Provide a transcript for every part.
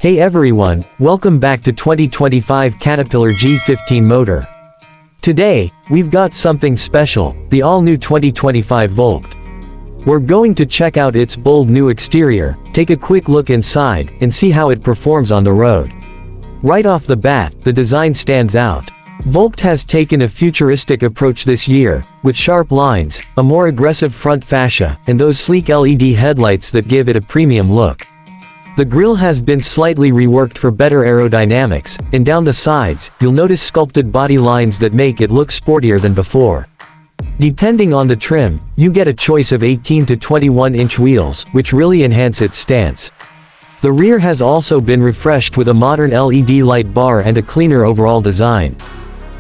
Hey everyone, welcome back to 2025 Caterpillar G15 Motor. Today, we've got something special, the all-new 2025 Volt. We're going to check out its bold new exterior, take a quick look inside, and see how it performs on the road. Right off the bat, the design stands out. Volt has taken a futuristic approach this year, with sharp lines, a more aggressive front fascia, and those sleek LED headlights that give it a premium look. The grille has been slightly reworked for better aerodynamics, and down the sides, you'll notice sculpted body lines that make it look sportier than before. Depending on the trim, you get a choice of 18 to 21-inch wheels, which really enhance its stance. The rear has also been refreshed with a modern LED light bar and a cleaner overall design.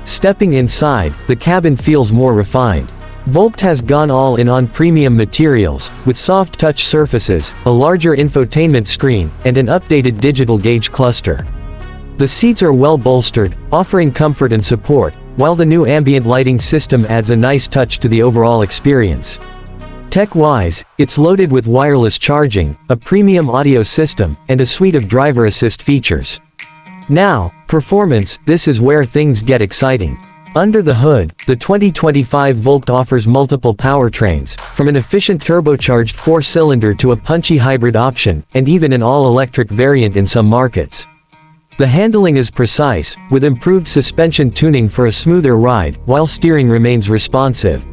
Stepping inside, the cabin feels more refined. Volt has gone all in on premium materials, with soft touch surfaces, a larger infotainment screen, and an updated digital gauge cluster. The seats are well bolstered, offering comfort and support, while the new ambient lighting system adds a nice touch to the overall experience. Tech-wise, it's loaded with wireless charging, a premium audio system, and a suite of driver assist features. Now, performance, this is where things get exciting. Under the hood, the 2025 Volt offers multiple powertrains, from an efficient turbocharged 4-cylinder to a punchy hybrid option, and even an all-electric variant in some markets. The handling is precise, with improved suspension tuning for a smoother ride, while steering remains responsive.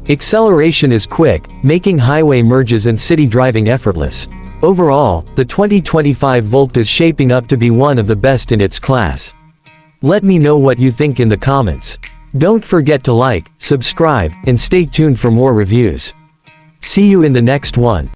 Acceleration is quick, making highway merges and city driving effortless. Overall, the 2025 Volt is shaping up to be one of the best in its class. Let me know what you think in the comments. Don't forget to like, subscribe, and stay tuned for more reviews. See you in the next one.